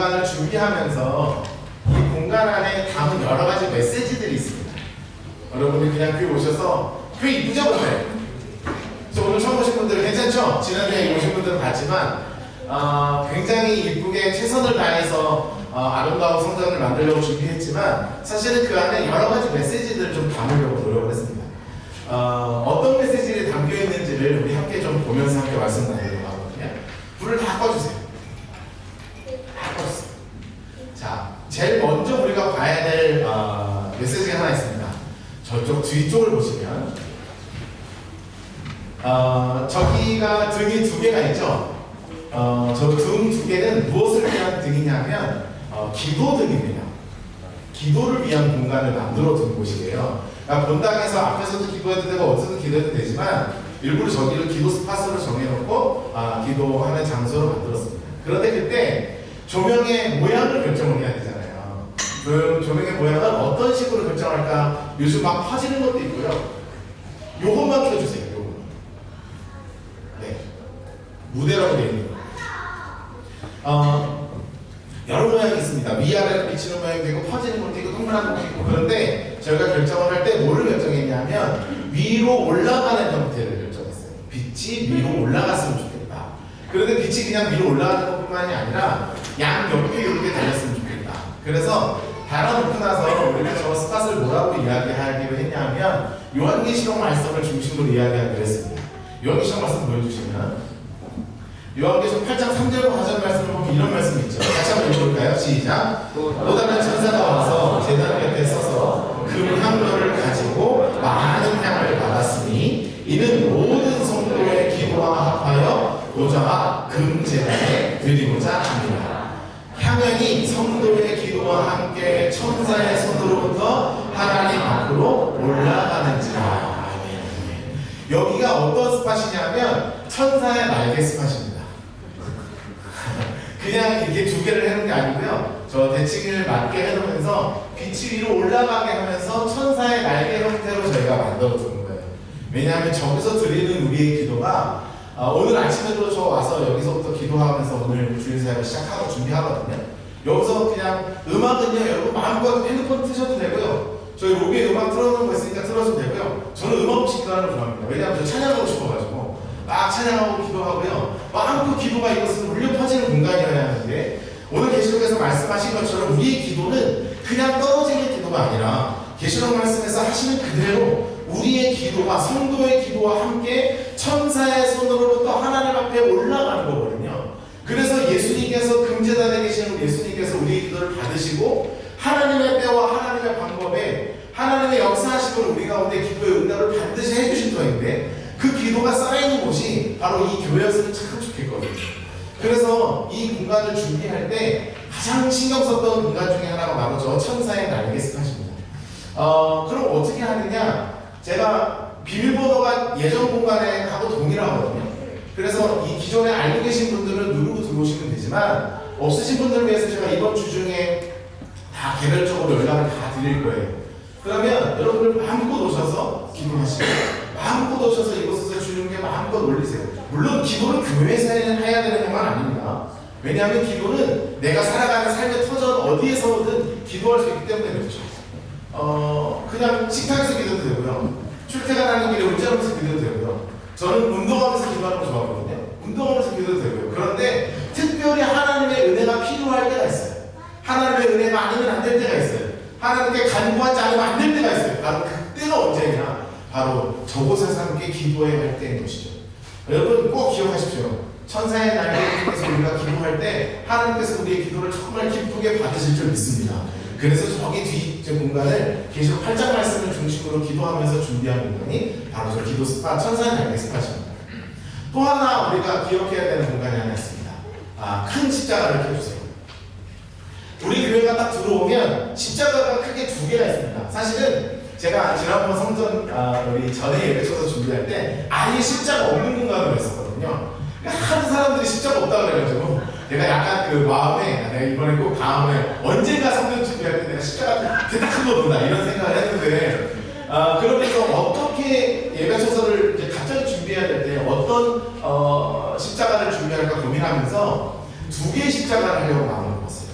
공간을 준비하면서 이 공간 안에 담은 여러 가지 메시지들이 있습니다. 여러분이 그냥 교회 오셔서 교회 이쁘죠? 근데 오늘 처음 오신 분들은 괜찮죠? 지난주에 오신 분들은 봤지만 굉장히 이쁘게 최선을 다해서 아름다운 성전을 만들려고 준비했지만 사실은 그 안에 여러 가지 메시지들을 좀 담으려고 노력을 했습니다. 어떤 메시지들이 담겨 있는지를 우리 함께 좀 보면서 함께 말씀 나누려고 하거든요. 불을 다 꺼주세요. 다 꺼주세요. 자, 제일 먼저 우리가 봐야 될 메시지가 하나 있습니다. 저쪽 뒤쪽을 보시면 저기가 등이 두 개가 있죠. 저 등 두 개는 무엇을 위한 등이냐면 기도 등입니다. 기도를 위한 공간을 만들어 둔 곳이에요. 그러니까 본당에서 앞에서도 기도해도 되고 어디서도 기도해도 되지만 일부러 저기를 기도 스팟으로 정해놓고 기도하는 장소로 만들었습니다. 그런데 그때 조명의 모양을 결정을 해야 되잖아요. 조명의 모양을 어떤 식으로 결정할까? 요즘 막 퍼지는 것도 있고요. 요것만 켜주세요. 요것만. 네. 무대라고 되어 있는 거. 여러 모양이 있습니다. 위아래로 비치는 모양도 있고 퍼지는 것도 있고 동그란 것도 있고. 그런데 저희가 결정을 할 때 뭐를 결정했냐면 위로 올라가는 형태를 결정했어요. 빛이 위로 올라갔으면 좋겠다. 그런데 빛이 그냥 위로 올라가는 것뿐만이 아니라 양 옆에 이렇게 달렸으면 좋겠다. 그래서 달아놓고 나서 우리가 저 스팟을 뭐라고 이야기하기로 했냐면 요한계시록 말씀을 중심으로 이야기하기로 했습니다. 요한계시록 말씀 보여주시면 요한계시록 8장 3절과 4절 말씀을 보면 이런 말씀이 있죠. 같이 한번 읽어볼까요? 시작. 또 다른 천사가 와서 제단 곁에 서서 금향로를 가지고 많은 향을 받았으니 이는 모든 성도의 기도와 합하여 보좌와 금제단에 드리고자 합니다. 향연이 성도의 기도와 함께 천사의 손으로부터 하나님 앞으로 올라가는지라. 여기가 어떤 스팟이냐면 천사의 날개 스팟입니다. 그냥 이렇게 두 개를 해놓은 게 아니고요. 저 대칭을 맞게 해놓으면서 빛이 위로 올라가게 하면서 천사의 날개 형태로 저희가 만들어주는 거예요. 왜냐하면 저기서 드리는 우리의 기도가 오늘 아침에도 저 와서 여기서부터 기도하면서 오늘 주일사역을 시작하고 준비하거든요. 여기서 그냥 음악은요, 여러분 마음껏 핸드폰 트셔도 되고요. 저희 로비에 음악 틀어놓은 거 있으니까 틀어줘도 되고요. 저는 음악 없이 기도하는 걸 좋아합니다. 왜냐하면 저 찬양하고 싶어가지고 막 찬양하고 기도하고요. 마음껏 기도가 이것은 울려 퍼지는 공간이어야 하는데 오늘 계시록에서 말씀하신 것처럼 우리의 기도는 그냥 떨어지는 기도가 아니라 계시록 말씀에서 하시는 그대로 우리의 기도가 성도의 기도와 함께 천사의 손으로부터 하나님 앞에 올라가는 거거든요. 그래서 예수님께서 금제단에 계시는 예수님께서 우리의 기도를 받으시고 하나님의 때와 하나님의 방법에 하나님의 역사하심을 우리 가운데 기도의 응답을 반드시 해주신 터인데 그 기도가 쌓이는 곳이 바로 이 교회였으면 참 좋겠거든요. 그래서 이 공간을 준비할 때 가장 신경 썼던 공간 중에 하나가 바로 저 천사의 날개 스팟입니다. 그럼 어떻게 하느냐? 제가 비밀번호가 예전 공간에 하고 동일하거든요. 그래서 이 기존에 알고 계신 분들은 누르고 들어오시면 되지만 없으신 분들을 위해서 제가 이번 주 중에 다 개별적으로 연락을 다 드릴 거예요. 그러면 여러분들 마음껏 오셔서 기도하시고 마음껏 오셔서 이곳에서 주는 게 마음껏 올리세요. 물론 기도는 교회에서 해야 되는 것만 아닙니다. 왜냐하면 기도는 내가 살아가는 삶의 터전 어디에서든 기도할 수 있기 때문에 그렇죠. 그냥 식탁에서 기도도 되고요. 출퇴근하는 길에 운전하면서 기도도 되고요. 저는 운동하면서 기도하는 거 좋아하거든요. 운동하면서 기도도 되고요. 그런데 특별히 하나님의 은혜가 필요할 때가 있어요. 하나님의 은혜가 아니면 안 될 때가 있어요. 하나님께 간구하지 않으면 안 될 때가 있어요. 바로 그때가 언제냐? 바로 저곳에서 함께 기도해야 할 때인 것이죠. 여러분 꼭 기억하십시오. 천사의 날개를 통해서 우리가 기도할 때 하나님께서 우리의 기도를 정말 기쁘게 받으실 줄 믿습니다. 그래서 저기 뒤 공간을 계속 8장 말씀을 중심으로 기도하면서 준비한 공간이 바로 저 기도 스팟, 천사의 날개 스팟입니다. 또 하나 우리가 기억해야 되는 공간이 하나 있습니다. 큰 십자가를 켜주세요. 우리 교회가 딱 들어오면 십자가가 크게 두 개가 있습니다. 사실은 제가 지난번 성전 우리 전에 예배쳐서 준비할 때 아예 십자가 없는 공간으로 했었거든요. 하도 사람들이 십자가 없다고 그래가지고 내가 약간 그 마음에 내가 이번에 꼭 다음에 언젠가 성전 준비할 때 내가 십자가 대딱 큰거 놓나 이런 생각을 했는데 그러면서 어떻게 예배처서를 이제 갑자기 준비해야 될 때 어떤 십자가를 준비할까 고민하면서 두 개의 십자가를 하려고 마음을 먹었어요.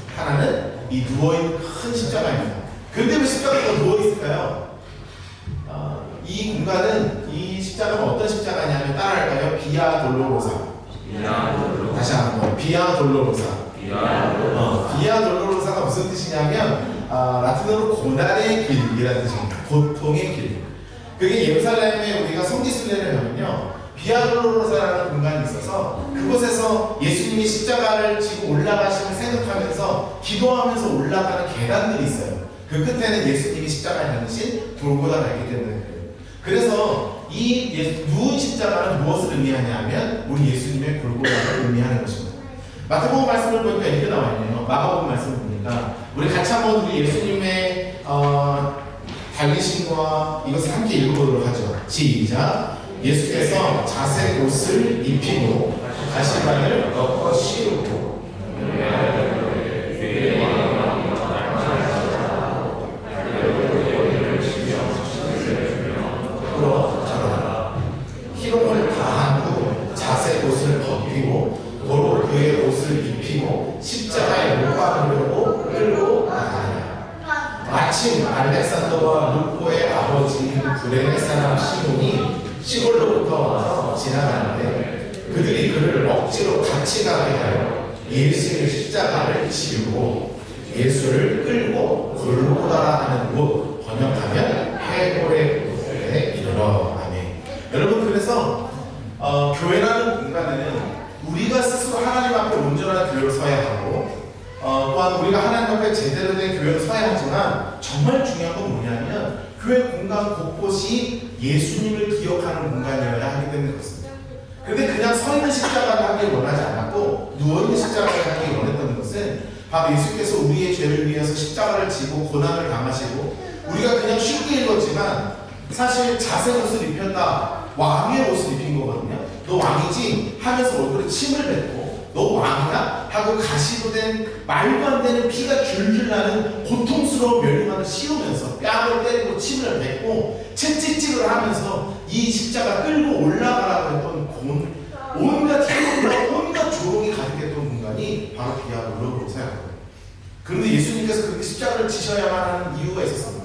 이 누워있는 큰 십자가입니다. 근데 왜 십자가가 누워있을까요? 이 공간은 이 십자가가 어떤 십자가냐면 따라할까요? 비아 돌로로사. 다시 한번 비아 돌로로사. 비아 돌로로사가 무슨 뜻이냐면 라틴어로 고난의 길이라는 뜻입니다. 고통의 길. 그게 예루살렘에 우리가 성지순례를 하면요, 비아 돌로로사라는 공간이 있어서 그곳에서 예수님이 십자가를 지고 올라가심을 생각하면서 기도하면서 올라가는 계단들이 있어요. 그 끝에는 예수님이 십자가에 달리신 돌고다가 있기 때문에 그래요. 그래서 이 누운 십자가는 무엇을 의미하냐면 우리 예수님의 골고다를 의미하는 것입니다. 마태복음 말씀을 보니까 이렇게 나와 있네요. 마가복음 말씀을 보니까 우리 같이 한번 우리 예수님의 달리심과 이것을 함께 읽어보도록 하죠. 시작. 예수께서 자색 옷을 입히고 가시관을 꺾어 씌우고 희롱을 다한 후 자색 옷을 벗기고 도로 그의 옷을 입히고 십자가에 못 박으려고 끌고 나가니라. 마침 알렉산더와 루포의 아버지 구레네 사람 시몬이 시골로부터 와서 지나가는데 그들이 그를 억지로 같이 가게 하여 예수의 십자가를 지우고 예수를 끌고 골고다라 하는 곳, 번역하면 해골의 곳에 이르러. 아멘. 여러분, 그래서 교회라는 공간에는 우리가 스스로 하나님 앞에 온전한 교회로 서야 하고 또한 우리가 하나님 앞에 제대로 된 교회로 서야 하지만 정말 중요한 건 뭐냐면 교회 공간 곳곳이 예수님을 기억하는 공간이어야 하기 때문에 그렇습니다. 그런데 그냥 서 있는 십자가를 하길 원하지 않았고 누워있는 십자가를 하길 원했던 것은 바로 예수께서 우리의 죄를 위해서 십자가를 지고 고난을 당하시고 우리가 그냥 쉽게 읽었지만 사실 자색 옷을 입혔다, 왕의 옷을 입힌 거거든요. 너 왕이지? 하면서 얼굴에 침을 뱉고 너 왕이야? 하고 가시로 된 말도 안 되는 피가 줄줄 나는 고통스러운 멸류관을 씌우면서 뺨을 때리고 침을 뱉고 채찍질을 하면서 이 십자가 끌고 올라가라고 했던 온갖 희롱과 온갖 조롱이 가득했던 공간이 바로 비아 돌로로사였거든요. 그런데 예수님께서 그렇게 십자가를 지셔야만 하는 이유가 있었습니다.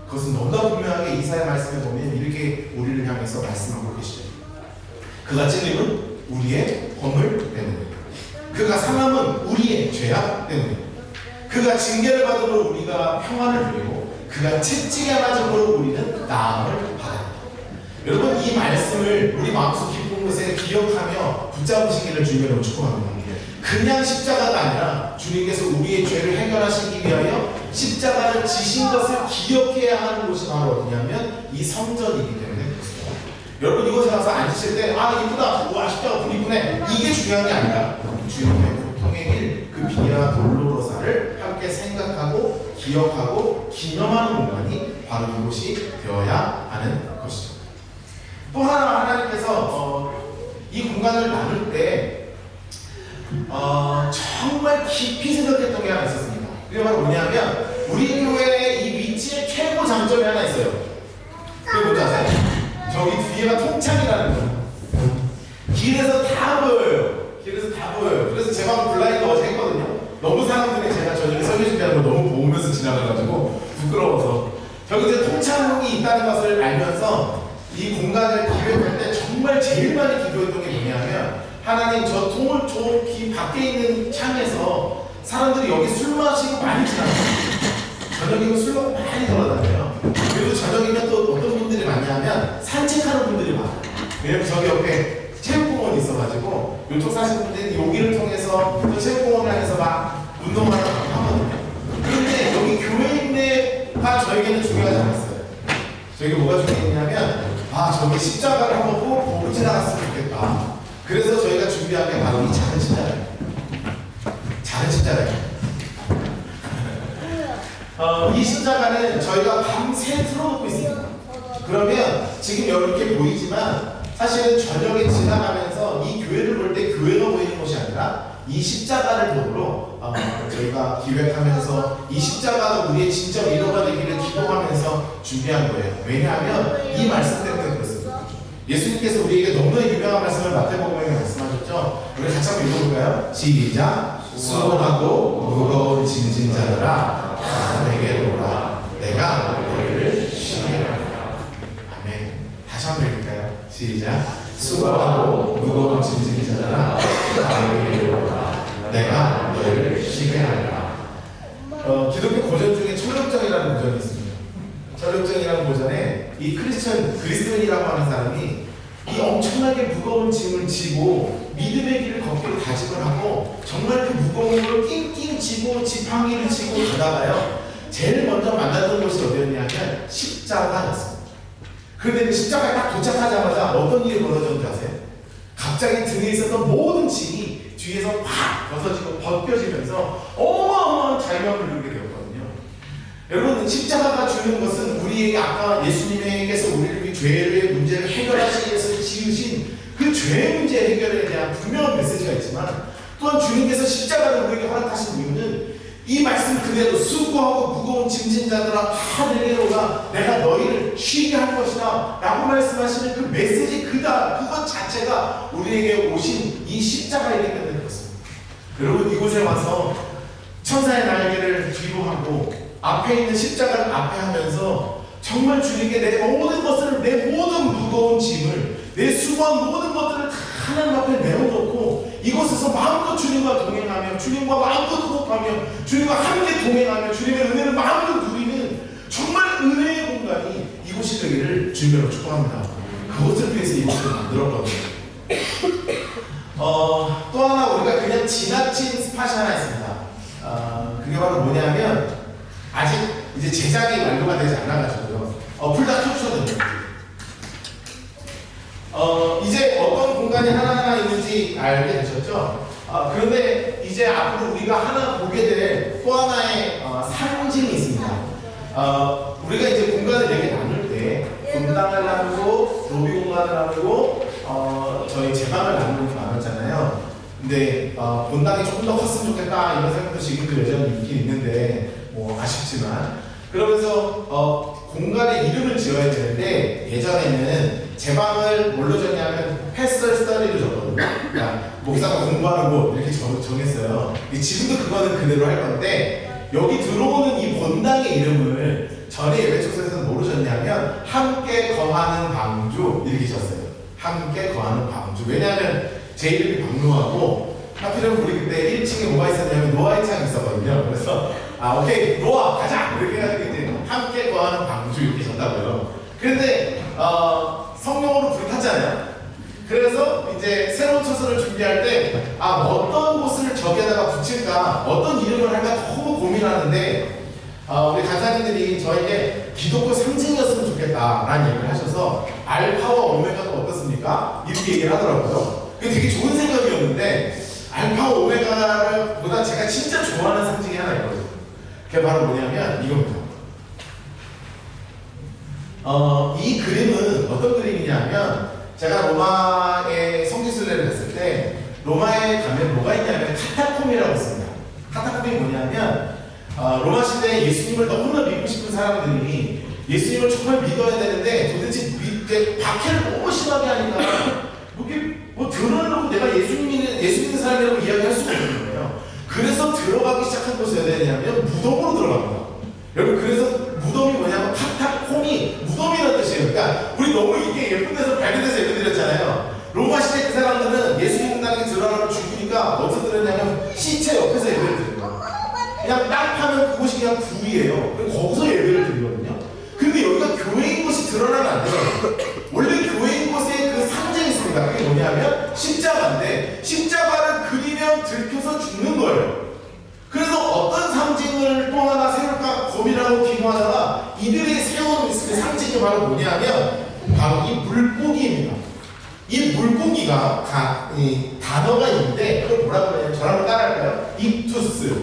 그것은 너무나 분명하게 이사야 말씀에 보면 이렇게 우리를 향해서 말씀하고 계시죠. 그가 찔림은 우리의 허물 때문에, 그가 상함은 우리의 죄악 때문에, 그가 징계를 받음으로 우리가 평안을 누리고 그가 채찍에 맞음으로 우리는 나음을 받았다. 여러분, 이 말씀을 우리 마음속 깊은 곳에 기억하며 붙잡으시기를 주님으로 축복합니다. 그냥 십자가가 아니라 주님께서 우리의 죄를 해결하시기 위하여 십자가를 지신 것을 기억해야 하는 곳이 바로 어디냐면 이 성전이기 때문에 그렇습니다. 여러분, 이곳에 가서 앉으실 때 이쁘다, 와 십자가 불 이쁘네, 이게 중요한 게 아니라 주님의 고통의 길, 그 비아 돌로로사를 함께 생각하고 기억하고 기념하는 공간이 바로 이곳이 되어야 하는 것이죠. 또 하나 하나님께서 이 공간을 나눌 때 정말 깊이 생각했던 게 하나 있었습니다. 그게 바로 뭐냐면 우리 교회의 이 위치의 최고 장점이 하나 있어요. 그게 뭔지 아세요? 저기 뒤에가 통창이라는 거예요. 길에서 다 보여요. 길에서 다 보여요. 그래서 제가 블라인드 어제 했거든요. 너무 사람들이 제가 저녁에 설교 준비하는 거 너무 보면서 지나가가지고 부끄러워서 저기 이제 통창이 있다는 것을 알면서 이 공간을 기획할 때 정말 제일 많이 기도했던 게 뭐냐면 하나님, 저 통을 저 밖에 있는 창에서 사람들이 여기 술 마시고 많이 지나가요. 저녁이면 술 먹고 많이 돌아다녀요. 그리고 저녁이면 또 어떤 분들이 많냐면 산책하는 분들이 많아요. 왜냐면 저기 옆에 체육공원이 있어가지고 요쪽 사시는 분들이 여기를 통해서 또 체육공원을 향해서 막 운동을 하거든요. 그런데 여기 교회인네가 저에게는 중요하지 않았어요. 저에게 뭐가 중요했냐면 저기 십자가를 한번 꼭 보고 지나갔으면 좋겠다. 그래서 저희가 준비한 게 바로 이 작은 십자가예요. 작은 십자가예요. 이 십자가는 저희가 밤새 틀어놓고 있습니다. 그러면 지금 이렇게 보이지만 사실은 저녁에 지나가면서 이 교회를 볼 때 교회가 보이는 것이 아니라 이 십자가를 보러 저희가 기획하면서 이 십자가가 우리의 진짜 위로가 되기를 기도하면서 준비한 거예요. 왜냐하면 이 말씀 때문에 그렇습니다. 예수님께서 우리에게 너무나 유명한 말씀을 마태복음에 말씀하셨죠. 우리 같이 한번 읽어볼까요? 시작. 수고하고 무거운 짐진 자들아 다 내게로 오라. 내가 너희를 쉬게 하리라. 아멘. 다시 한번 읽을까요? 시작. 수고하고 무거운 짐진 자들아 다 내게로 오라. 내가 너희를 쉬게 하리라. 기독교 고전 중에 철력정이라는 고전이 있습니다. 철력정이라는 고전에 이 그리스도인이라고 하는 사람이 이 엄청나게 무거운 짐을 지고 믿음의 길을 걷기로 다짐을 하고 정말 그 무거운 걸 낑낑 지고 지팡이를 지고 가다가요 제일 먼저 만났던 곳이 어디였냐면 십자가였습니다. 그런데 그 십자가에 딱 도착하자마자 어떤 일이 벌어졌는지 아세요? 갑자기 등에 있었던 모든 짐이 뒤에서 팍 벗어지고 벗겨지면서 어마어마한 잘명을 누리게 되었거든요. 여러분, 십자가가 주는 것은 우리에게 아까 예수님께서 우리를 위해 죄의 문제를 해결하시기 위해서 지으신 그 죄 문제 해결에 대한 분명한 메시지가 있지만 또한 주님께서 십자가를 우리에게 허락하신 이유는 이 말씀 그대로 수고하고 무거운 짐진 자들아 다 내게로 오라. 내가 너희를 쉬게 할 것이다 라고 말씀하시는 그 메시지 그것 자체가 우리에게 오신 이 십자가이기 때문에 그렇습니다. 여러분, 이곳에 와서 천사의 날개를 뒤로 하고 앞에 있는 십자가를 앞에 하면서 정말 주님께 내 모든 것을, 내 모든 무거운 짐을, 내 수고한 모든 것들을 다 하나님 앞에 내어놓고 이곳에서 마음껏 주님과 동행하며 주님과 마음껏 호흡하며 주님과 함께 동행하며 주님의 은혜를 마음껏 누리는 정말 은혜의 공간이 이곳이 되기를 주님으로 축복합니다. 그것을 위해서 이곳을 만들었거든요. 또 하나 우리가 그냥 지나친 스팟이 하나 있습니다. 그게 바로 뭐냐면 아직 이제 제작이 완료가 되지 않아가지고요. 불 다 켜주셔도 됩니다. 이제 어떤 공간이 하나하나 있는지 알게 되셨죠? 그런데 이제 앞으로 우리가 하나 보게 될 또 하나의 상징이 있습니다. 우리가 이제 공간을 이렇게 나눌 때 분당을 나누고 로비 공간을 나누고 저희 제방을 나눴잖아요. 근데 본당이 조금 더 컸으면 좋겠다 이런 생각도 지금도 여전히 있긴 있는데 뭐 아쉽지만 그러면서 공간에 이름을 지어야 되는데 예전에는 제 방을 뭘로 졌냐면 패스널 스터디로 졌거든요. 그러니까 목사가 공부하는 곳 이렇게 정했어요. 지금도 그거는 그대로 할 건데 여기 들어오는 이 본당의 이름을 전에 예배 초소에서는 뭐로 졌냐면 함께 거하는 방주 이렇게 졌어요. 함께 거하는 방주. 왜냐하면 제 이름이 박노하고 하필이면 우리 그때 1층에 뭐가 있었냐면 노아의 창이 있었거든요. 그래서 오케이 노아 가자 이렇게 해가지고 이제 함께 거하는 방주 이렇게 졌다고요. 그런데 성령으로 불이 탔잖아요. 그래서 이제 새로운 초소를 준비할 때 어떤 곳을 저기에다가 붙일까 어떤 이름을 할까 너무 고민하는데 우리 간사님들이 저에게 기독교 상징이었으면 좋겠다라는 얘기를 하셔서 알파와 오메가가 어떻습니까? 이렇게 얘기를 하더라고요. 그게 되게 좋은 생각이었는데 알파와 오메가보다 제가 진짜 좋아하는 상징이 하나 있거든요. 그게 바로 뭐냐면 이겁니다. 이 그림은 어떤 그림이냐면 제가 로마에 성지순례를 갔을 때 로마에 가면 뭐가 있냐면 카타콤이라고 있습니다. 카타콤이 뭐냐면 로마 시대에 예수님을 너무나 믿고 싶은 사람들이 예수님을 정말 믿어야 되는데 도대체 박해를 너무 심하게 하니까 뭐 드러내놓고 내가 예수 믿는 사람이라고 이야기할 수가 없는 거예요. 그래서 들어가기 시작한 곳이 어디냐면 무덤으로 들어갑니다. 여러분, 그래서 무덤이 뭐냐면 카타콤이 무덤이라는 뜻이에요. 그러니까 우리 너무 이게 예쁜 데서 밝은 데서 예를 드렸잖아요. 로마 시대 그 사람들은 예수 믿는다는 게 드러나면 죽으니까 어디서 들었냐면 시체 옆에서 예배를 드리는 거예요. 그냥 딱 하면 그곳이 그냥 불이에요. 거기서 예배를 드리거든요. 근데 여기가 교회인 것이 드러나면 안 돼요. 원래 교회인 것에 그 상징이 있습니다. 그게 뭐냐면 십자가인데 십자가를 그리면 들켜서 죽는 거예요. 그래서 어떤 상징을 또 하나 세울까 고민하고 기도하다가 이들이 세운 그 상징이 바로 뭐냐면 바로 이 물고기입니다. 이 물고기가 이 단어가 있는데 그걸 뭐라고 하냐면 저랑 한번 따라할까요? 익투스.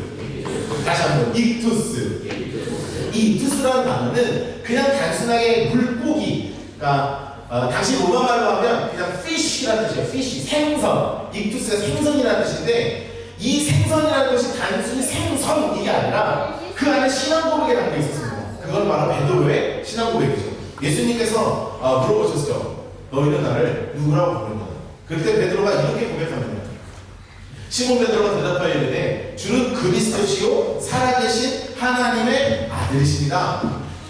다시 한번 익투스. 이 익투스라는 단어는 그냥 단순하게 물고기, 그러니까 당시 로마말로 하면 그냥 fish라는 뜻이에요. fish, 생선. 익투스가 생선이라는 뜻인데 이 생선이라는 것이 단순히 생선 이게 아니라 그 안에 신앙 고백에 담겨 있었습니다. 그건 바로 베드로의 신앙 고백이죠. 예수님께서 물어보셨죠. 너희는 나를 누구라고 부르냐? 그때 베드로가 이렇게 고백합니다. 시몬 베드로가 대답하여 이르되 주는 그리스도시요 살아계신 하나님의 아들이십니다.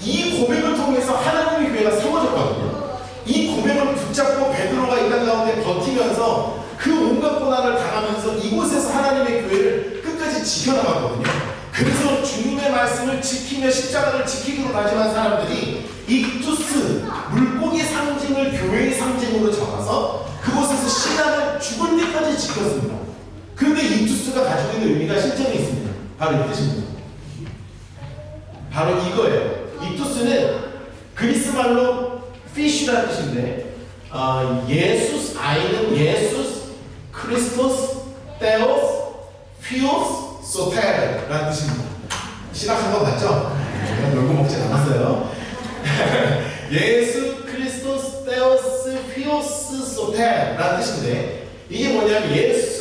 이 고백을 통해서 하나님의 교회가 세워졌거든요. 이 고백을 붙잡고 베드로가 이 땅 가운데 버티면서 그 온갖 고난을 당하면서 이곳에서 하나님의 교회를 끝까지 지켜나갔거든요. 그래서 주님의 말씀을 지키며 십자가를 지키기로 다짐한 사람들이 익투스, 물고기 상징을 교회의 상징으로 잡아서 그곳에서 신앙을 죽을 때까지 지켰습니다. 그런데 익투스가 가지고 있는 의미가 실제로 있습니다. 바로 이 뜻입니다. 바로 이거예요. 익투스는 그리스 말로 fish라는 뜻인데 예수스, 아이는 예수스, 크리스토스, 테오스, 피오스, 소테르라는 뜻입니다. 신학한 거 맞죠? 제가 놀고 먹진 않았어요. 예수, 크리스토스, 테오스, 피오스, 소테르라는 뜻인데 이게 뭐냐면 예수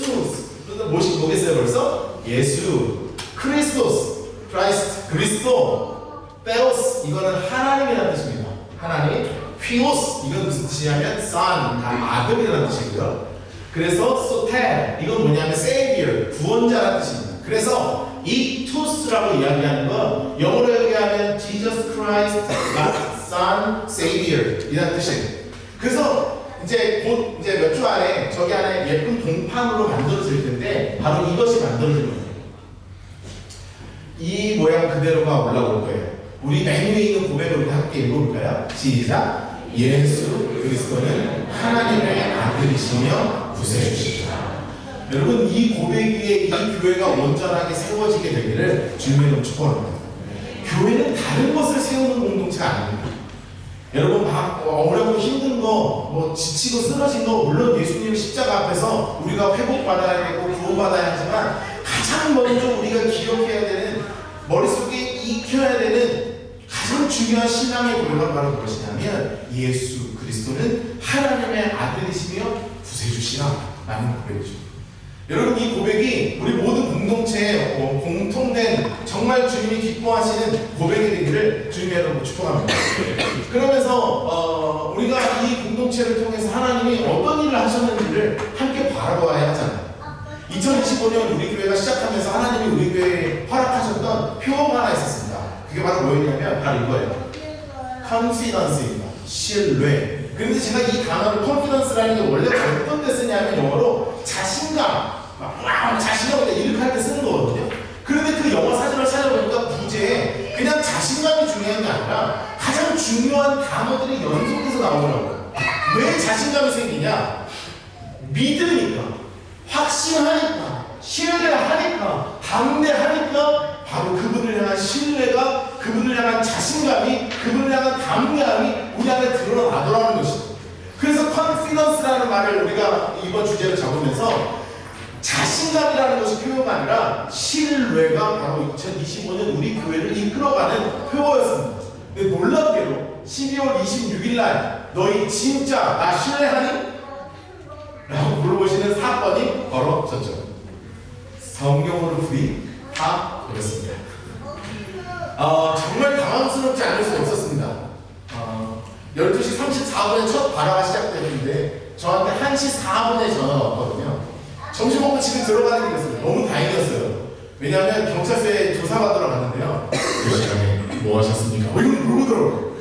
뭐겠어요 벌써? 예수, 크리스토스, 크라이스트, 그리스도, 테오스 이거는 하나님이라는 뜻입니다. 하나님, 피오스 이건 무슨 뜻이냐면 son, 아들이라는 뜻이고요. 그래서 소텔 이건 뭐냐면 savior, 구원자라는 뜻입니다. 그래서 이투스라고 이야기하는 건 영어로 얘기하면 Jesus Christ, Son, Savior 이라는 뜻이에요. 그래서 이제 곧 이제 몇 주 안에 저기 안에 예쁜 동판으로 만들어질 텐데 바로 이것이 만들어질 거예요. 이 모양 그대로가 올라올 거예요. 우리 맨 위에 있는 고백을 우리 함께 읽어볼까요? 시작! 예수 그리스도는 하나님의 아들이시며 구세주시다. 여러분 이 고백 위에 이 교회가 온전하게 세워지게 되기를 주님의 축복합니다. 교회는 다른 것을 세우는 공동체가 아닙니다. 여러분 막 어렵고 힘든 거, 뭐 지치고 쓰러진 거 물론 예수님의 십자가 앞에서 우리가 회복받아야 되고 구원받아야 하지만 가장 먼저 우리가 기억해야 되는 머릿속에 익혀야 되는 가장 중요한 신앙의 고백은 바로 무엇이냐면 예수 그리스도는 하나님의 아들이시며 구세주시라 라는 고백이죠. 여러분 이 고백이 우리 모든 공동체에 공통된 정말 주님이 기뻐하시는 고백이 되기를 주님의 이름으로 축복합니다. 그러면서 우리가 이 공동체를 통해서 하나님이 어떤 일을 하셨는지를 함께 바라보아야 하잖아요. 2025년 우리 교회가 시작하면서 하나님이 우리 교회에 허락하셨던 표어가 하나 있었습니다. 그게 바로 뭐였냐면 바로 이거예요. confidence입니다. 신뢰. 그런데 제가 이 단어를 confidence라는 게 원래 어떤 때 쓰냐면 영어로 자신감, 자신감 이렇게 할 때 쓰는 거거든요. 그런데 그 영어 사전을 찾아보니까 부제에 그냥 자신감이 중요한 게 아니라 가장 중요한 단어들이 연속해서 나오더라고요. 왜 자신감이 생기냐? 믿으니까, 확신하니까, 신뢰하니까, 담대하니까 바로 그분을 향한 신뢰가, 그분을 향한 자신감이, 그분을 향한 담대함이 우리 안에 드러나더라는 것입니다. 그래서 confidence라는 말을 우리가 이번 주제로 잡으면서 자신감이라는 것이 표어가 아니라 신뢰가 바로 2025년 우리 교회를 이끌어가는 표어였습니다. 근데 놀랍게도 12월 26일 날 너희 진짜 나 신뢰하니? 라고 물어보시는 사건이 벌어졌죠. 성경으로 불이 다 그랬습니다. 정말 당황스럽지 않을 수 없었습니다. 12시 34분에 첫 발화가 시작됐는데 저한테 1시 4분에 전화가 왔거든요. 점심 먹고 지금 들어가는 길이었어요. 너무 다행이었어요. 왜냐하면 경찰서에 조사받으러 갔는데요. 그 시간에 뭐 하셨습니까? 이걸 물어보더라고요.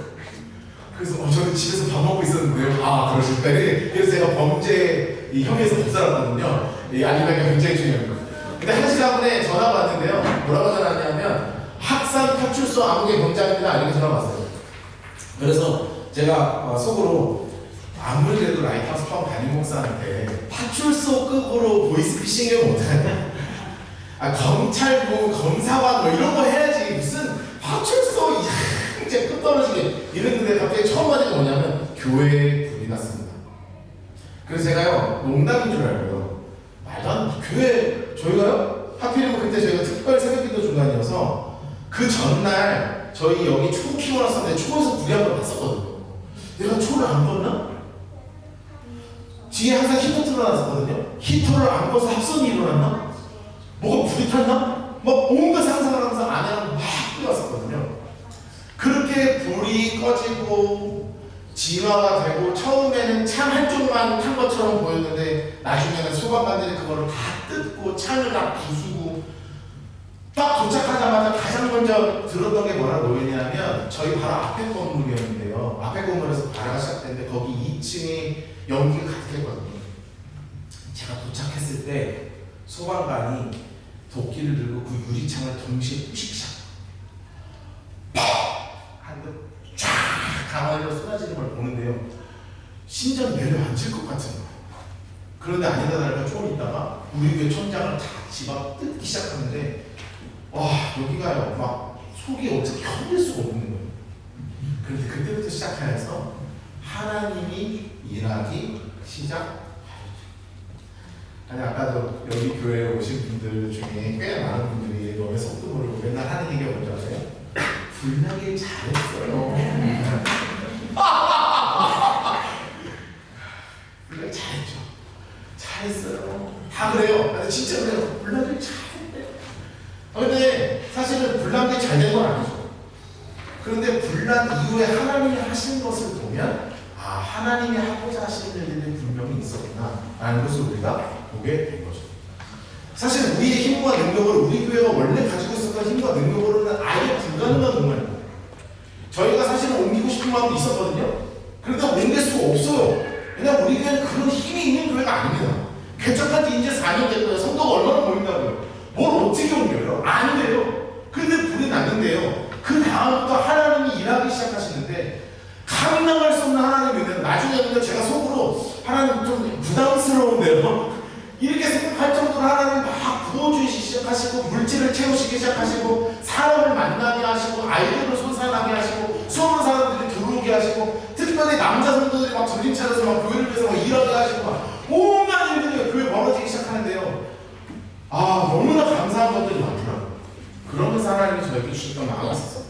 그래서 저는 집에서 밥 먹고 있었는데요. 그러실까? 그래서 제가 범죄 혐의에서 복살았거든요. 이 아니면 굉장히 중요합니다. 근데 1시 4분에 전화가 왔는데요. 뭐라고 전화 왔냐면 학산 파출소 아무개 경장입니다. 이렇게 전화가 왔어요. 그래서 제가 속으로 아무리 그래도 라이트하우스 파워 담임 목사한테 파출소급으로 보이스피싱이면 어떡하냐? 검찰부, 검사관 뭐 이런 거 해야지 무슨 파출소 이제 끝 떨어지게 이랬는데 갑자기 처음 받은 게 뭐냐면 교회에 불이 났습니다. 그래서 제가요 농담인 줄 알고요. 말도 안 돼. 교회 저희가요? 하필이면 그때 저희가 특별 새벽기도 중간이어서 그 전날 저희 여기 초 키워 놨었는데 초에서 불이 한 번 났었거든요. 내가 초를 안 껐나? 뒤에 항상 히터 틀어놨었거든요. 히터를 안 꺼서 합선이 일어났나? 뭐가 불이 탔나? 막 온갖 상상을 하면서 아내랑 막 뛰어왔었거든요. 그렇게 불이 꺼지고 진화가 되고 처음에는 창 한쪽만 탄 것처럼 보였는데 나중에는 소방관들이 그거를 다 뜯고 창을 다 부수고 딱 도착하자마자 가장 먼저 들었던 게 뭐라고 보이냐면 저희 바로 앞에 건물이었는데요. 앞에 건물에서 발화가 시작됐는데 거기 2층에 연기가 가득했거든요. 제가 도착했을 때 소방관이 도끼를 들고 그 유리창을 동시에 부시기 시작해요. 한번 쫙 강화로 쏟아지는 걸 보는데요. 심장이 내려앉을 것 같은 거예요. 그런데 아니다 다를까 조금 있다가 우리 교회 천장을 다 집어 뜯기 시작하는데 와 여기가요 막 속이 어떻게 견딜 수가 없는 거예요. 그런데 그때부터 시작하여서 하나님이 일하기 시작하였죠. 아니 아까도 여기 교회에 오신 분들 중에 꽤 많은 분들이 너의 속도 모르고 맨날 하는 얘기가 뭔지 아세요? 불나길 잘했어요. 불나길 잘했죠. 잘했어요. 다 그래요. 근데 진짜 그래요. 불나길 잘했대. 근데 사실은 불난 게 잘 된 건 아니죠. 그런데 불난 이후에 하나님이 하신 것을 보면 아 하나님이 하고자 하시는 일들이 분명히 있었구나 라는 것을 우리가 보게 된 거죠. 사실 우리의 힘과 능력을 우리 교회가 원래 가지고 있었던 힘과 능력으로는 아예 불가능한 공간입니다. 저희가 사실은 옮기고 싶은 마음도 있었거든요. 그런데 옮길 수가 없어요. 왜냐하면 우리 교회는 그런 힘이 있는 교회가 아닙니다. 개척한 지 이제 4년 됐고요. 성도가 얼마나 보인다고요. 뭘 어떻게 옮겨요? 안 돼요. 그런데 불이 났는데요. 그 다음부터 하나님이 일하기 시작하시는데 감당할 수 없는 하나님이 나중에는 제가 속으로 하나님 좀 부담스러운데요. 이렇게 생각할 정도로 하나님 막 부어주시기 시작하시고 물질을 채우시기 시작하시고 사람을 만나게 하시고 아이들을 손산하게 하시고 수없는 사람들이 들어오게 하시고 특별히 남자 성도들이 막 정신 차려서 막 교회를 위해서 막 일하게 하시고 막 온갖 일들이 교회 멀어지기 시작하는데요. 아 너무나 감사한 것들이 많더라고요. 그러면서 하나님이 저에게 주셨던 마음이 있었어요.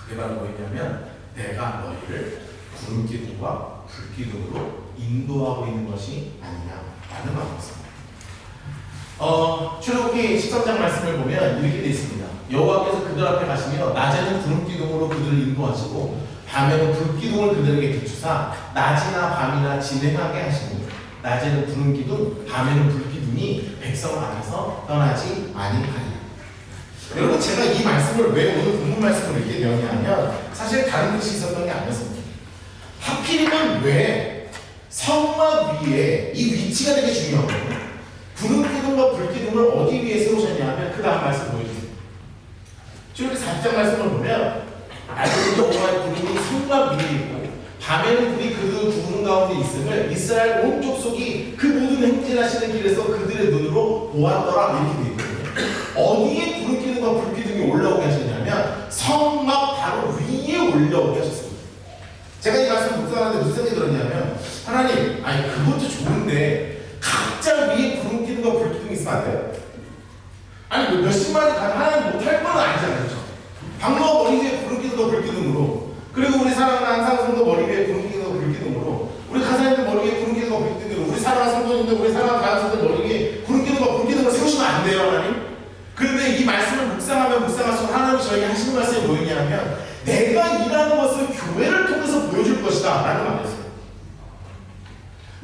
그게 바로 뭐였냐면 내가 너희를 구름기둥과 불기둥으로 인도하고 있는 것이 아니냐라는 마음이었습니다. 출애굽기 13장 말씀을 보면 이렇게 되어 있습니다. 여호와께서 그들 앞에 가시며 낮에는 구름기둥으로 그들을 인도하시고 밤에는 불기둥을 그들에게 비추사 낮이나 밤이나 진행하게 하시니 낮에는 구름기둥 밤에는 불기둥이 백성 안에서 떠나지 아니하리라. 여러분 제가 이 말씀을 왜 오늘 본문 말씀을 읽게 되었냐면 사실 다른 뜻이 있었던 게 아니었습니다. 하필이면 왜 성막 위에 이 위치가 되게 중요하거든요. 구름기둥과 불기둥을 어디 위에 세우셨냐면 그 다음 말씀 보여주세요. 출애굽기 40장 말씀을 보면 낮에는 여호와의 구름이 성막 위에 있고 밤에는 불이 그 구름 가운데 있음을 이스라엘 온 족속이 그 모든 행진하시는 길에서 그들의 눈으로 보았더라 이렇게 되어 있거든요. 어디에 구름기둥과 불기둥이 올라오게 하셨냐면 성막 바로 위에 올라오게 하셨습니다. 제가 이 말씀 묵상하는데 무슨 생각이 들었냐면 하나님 아니 그것도 좋은데 각자 위에 구름기둥과 불기둥이 있으면 안 돼요? 아니 몇십만이 가면 하나님 못할 건 아니잖아요. 그렇죠? 박노아 머리 위에 구름기둥과 불기둥으로 그리고 우리 사랑하는 한상성도 머리 위에 구름기둥과 불기둥으로 우리 가사님들 머리 위에 구름기둥과 불기둥으로 우리 사랑하는 성도님들 우리 사랑하는 가사님들 머리 위에 구름기둥과 불기둥을 세우시면 안 돼요 하나님? 그런데 이 말씀을 묵상하면 묵상할수록 하나님이 저에게 하시는 말씀이 뭐냐면 내가 일하는 것을 교회를 통해서 보여줄 것이다 라는 말이었어요.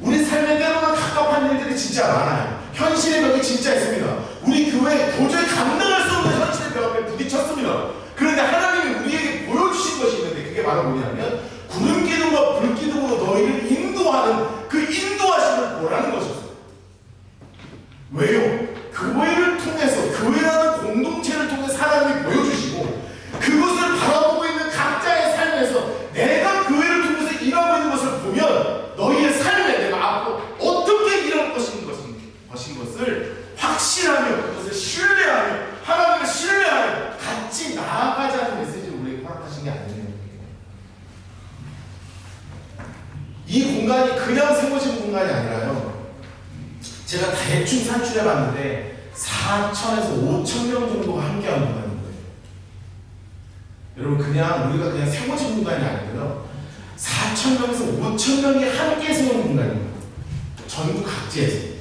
우리 삶에 때로는 갑갑한 일들이 진짜 많아요. 현실의 벽이 진짜 있습니다. 우리 교회 도저히 감당할 수 없는 현실의 벽 앞에 부딪혔습니다. 그런데 하나님이 우리에게 보여주신 것이 있는데 그게 바로 뭐냐면 구름기둥과 불기둥으로 너희를 인도하는 그 인도하심을 보라는 것이었어요. 왜요? 교회를 통해서 교회라는 공동체를 통해 하나님이 보여주시고 그것을 바라보고 있는 각자의 삶에서 내가 교회를 통해서 일하고 있는 것을 보면 너희의 삶에 내가 앞으로 어떻게 일할 것인 것을 확신하며 그것을 신뢰하며 하나님을 신뢰하며 같이 나아가자는 메시지를 우리에게 허락하신 게 아니에요. 이 공간이 그냥 세워진 공간이 아니라요. 제가 대충 산출해봤는데 4천에서 5천 명 정도가 함께하는 공간인 거예요. 여러분 그냥 우리가 그냥 세워진 공간이 아니고요. 4천 명에서 5천 명이 함께 세우는 공간입니다. 전국 각지에서.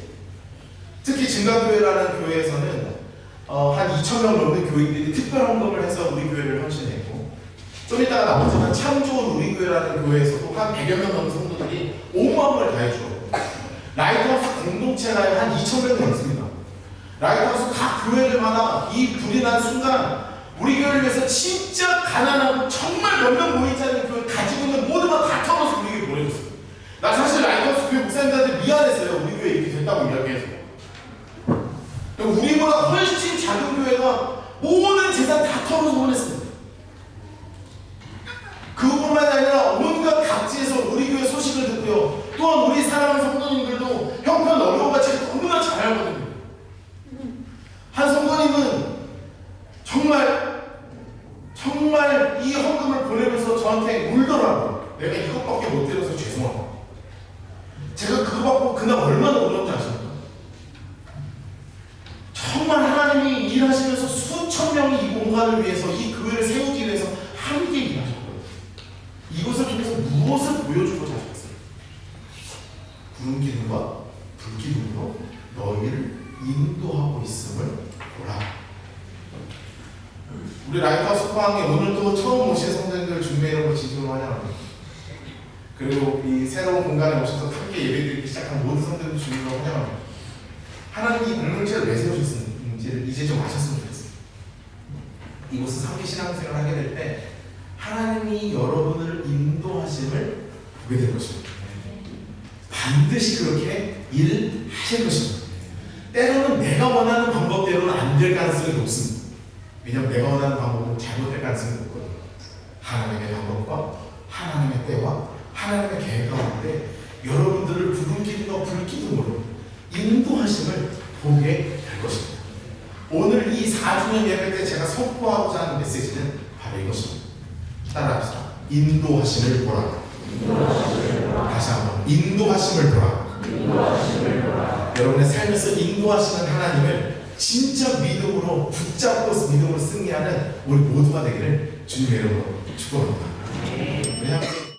특히 증강교회라는 교회에서는 한 2천 명 넘는 교인들이 특별 헌금을 해서 우리 교회를 헌신했고 좀 이따가 나오지만 참 좋은 우리 교회라는 교회에서도 한 100여 명 넘는 성도들이 온 마음을 다해줘. 라이트하우스 공동체가 한 2,000명 넘습니다. 라이트하우스 각 교회들마다 이 불이 난 순간 우리 교회를 위해서 진짜 가난하고 정말 몇 명 모이지 않는 교회 가지고 있는 모든 거 다 털어서 우리 교회 보내줬어요. 나 사실 라이트하우스 교회 목사님들한테 미안했어요. 우리 교회 이렇게 됐다고 이야기해서. 우리보다 훨씬 작은 교회가 모든 재산 다 털어서 보냈습니다. 그뿐만 아니라 온갖 각지에서 우리 교회 소식을 듣고요. 또한 우리 사랑하는 성도님들도 형편 어려운 거 제가 너무나 잘 알거든요. 한 성도님은 정말 이 헌금을 보내면서 저한테 울더라고요. 내가 이것밖에 못 드려서 죄송하다. 제가 그거 받고 그날 얼마나 울었는지 아십니까? 정말 하나님이 일하시면서 수천 명이 이 공간을 위해서 이 교회를 세우기 위해서 함께 일하셨거든요. 이것을 통해서 무엇을 보여주고자 하셨어요? 구름 기둥과 불 기둥으로 너희를 인도하고 있음을 보라. 우리 라이트하우스 포항에 오늘도 처음 오신 성도님들 준비해놓고 진심으로 환영합니다. 그리고 이 새로운 공간에 오셔서 함께 예배드리기 시작한 모든 성도님들 준비로 환영합니다. 하나님이 이 공동체를 왜 세우셨는지를 이제 좀 아셨으면 좋겠어요. 이곳에서 함께 신앙생활을 하게 될 때 하나님이 여러분을 인도하심을 보게 될 것입니다. 반드시 그렇게 일하실 것입니다. 때로는 내가 원하는 방법대로는 안 될 가능성이 높습니다. 왜냐하면 내가 원하는 방법은 잘못될 가능성이 높거든요. 하나님의 방법과 하나님의 때와 하나님의 계획 가운데 여러분들을 구름 기둥과 불 기둥으로 인도하심을 보게 될 것입니다. 오늘 이 4주년 예배 때 제가 선포하고자 하는 메시지는 바로 이것입니다. 따라합시다. 인도하심을 보라. 다시 한번 인도하심을 보라. 여러분의 삶에서 인도하시는 하나님을 진짜 믿음으로 붙잡고 믿음으로 승리하는 우리 모두가 되기를 주님의 이름으로 축복합니다. 왜냐하면